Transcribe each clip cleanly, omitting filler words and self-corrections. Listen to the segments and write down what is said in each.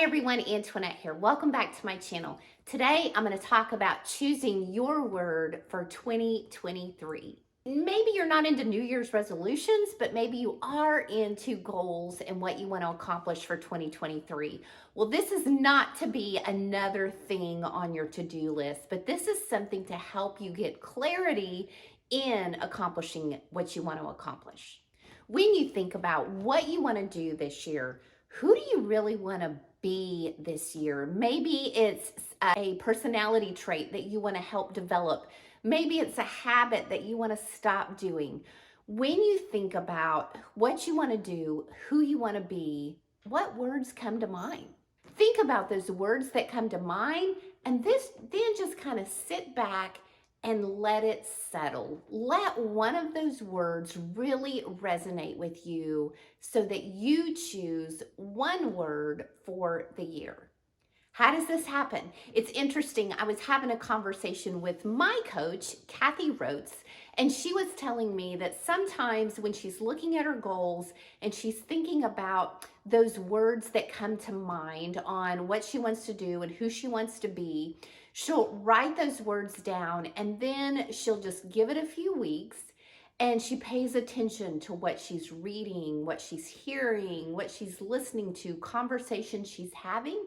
everyone, Antoinette here. Welcome back to my channel. Today, I'm going to talk about choosing your word for 2023. Maybe you're not into New Year's resolutions, but maybe you are into goals and what you want to accomplish for 2023. Well, this is not to be another thing on your to-do list, but this is something to help you get clarity in accomplishing what you want to accomplish. When you think about what you want to do this year, who do you really want to be this year? Maybe it's a personality trait that you want to help develop. Maybe it's a habit that you want to stop doing. When you think about what you want to do, who you want to be, what words come to mind? Think about those words that come to mind and then just kind of sit back and let it settle. Let one of those words really resonate with you so that you choose one word for the year. How does this happen? It's interesting. I was having a conversation with my coach, Kathy Rotes, and she was telling me that sometimes when she's looking at her goals and she's thinking about those words that come to mind on what she wants to do and who she wants to be, she'll write those words down and then she'll just give it a few weeks and she pays attention to what she's reading, what she's hearing, what she's listening to, conversations she's having.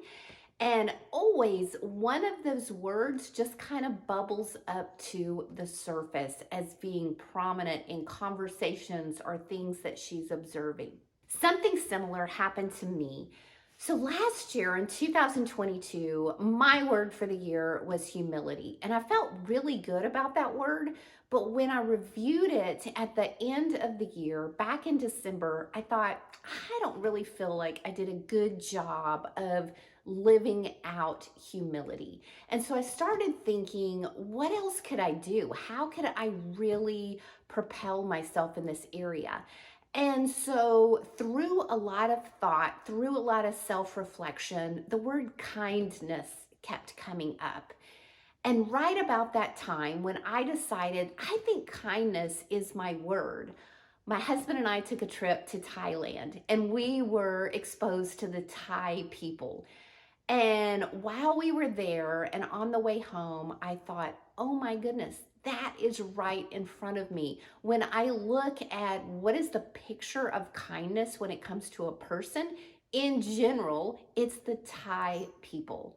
And always one of those words just kind of bubbles up to the surface as being prominent in conversations or things that she's observing. Something similar happened to me. So last year in 2022, my word for the year was humility. And I felt really good about that word. But when I reviewed it at the end of the year, back in December, I thought, I don't really feel like I did a good job of living out humility. And so I started thinking, what else could I do? How could I really propel myself in this area? And so through a lot of thought, through a lot of self-reflection, the word kindness kept coming up. And right about that time when I decided, I think kindness is my word, my husband and I took a trip to Thailand and we were exposed to the Thai people. And while we were there and on the way home, I thought, oh my goodness, that is right in front of me. When I look at what is the picture of kindness when it comes to a person, in general, it's the Thai people.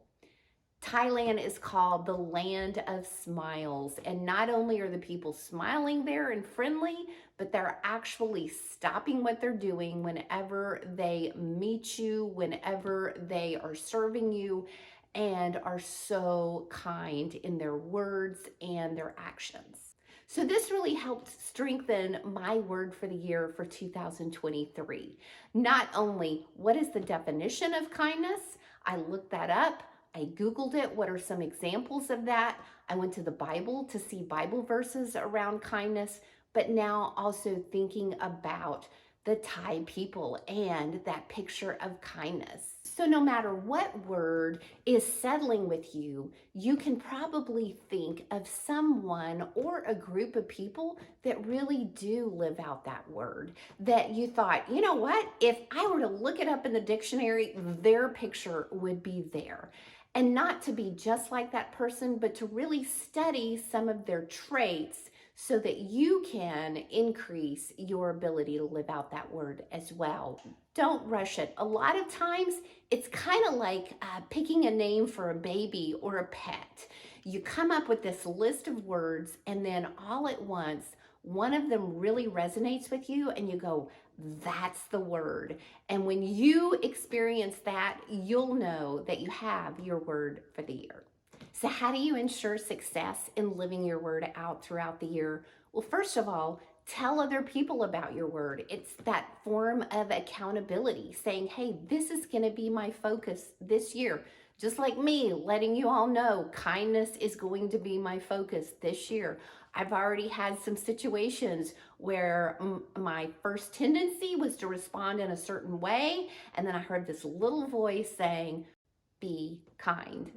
Thailand is called the land of smiles. And not only are the people smiling there and friendly, but they're actually stopping what they're doing whenever they meet you, whenever they are serving you, and are so kind in their words and their actions. So this really helped strengthen my word for the year for 2023. Not only what is the definition of kindness, I looked that up. I Googled it. What are some examples of that? I went to the Bible to see Bible verses around kindness, but now also thinking about the Thai people and that picture of kindness. So no matter what word is settling with you, you can probably think of someone or a group of people that really do live out that word, that you thought, you know what, if I were to look it up in the dictionary, their picture would be there. And not to be just like that person, but to really study some of their traits so that you can increase your ability to live out that word as well. Don't rush it. A lot of times it's kind of like picking a name for a baby or a pet. You come up with this list of words and then all at once, one of them really resonates with you and you go, that's the word. And when you experience that, you'll know that you have your word for the year. So how do you ensure success in living your word out throughout the year? Well, first of all, tell other people about your word. It's that form of accountability, saying, hey, this is going to be my focus this year. Just like me, letting you all know kindness is going to be my focus this year. I've already had some situations where my first tendency was to respond in a certain way, and then I heard this little voice saying, be kind.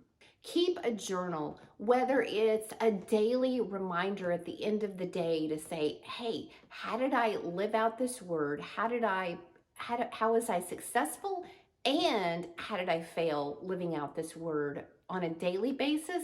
Keep a journal, whether it's a daily reminder at the end of the day to say, hey, how did I live out this word? How was I successful? And how did I fail living out this word on a daily basis?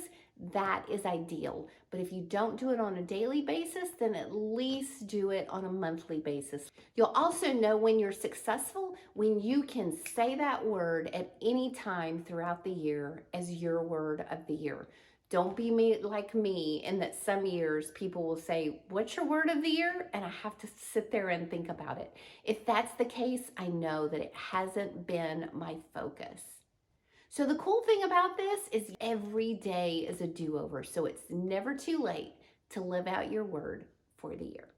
That is ideal. But if you don't do it on a daily basis, then at least do it on a monthly basis. You'll also know when you're successful when you can say that word at any time throughout the year as your word of the year. Don't be like me in that some years people will say, "What's your word of the year?" And I have to sit there and think about it. If that's the case, I know that it hasn't been my focus. So the cool thing about this is every day is a do-over. So it's never too late to live out your word for the year.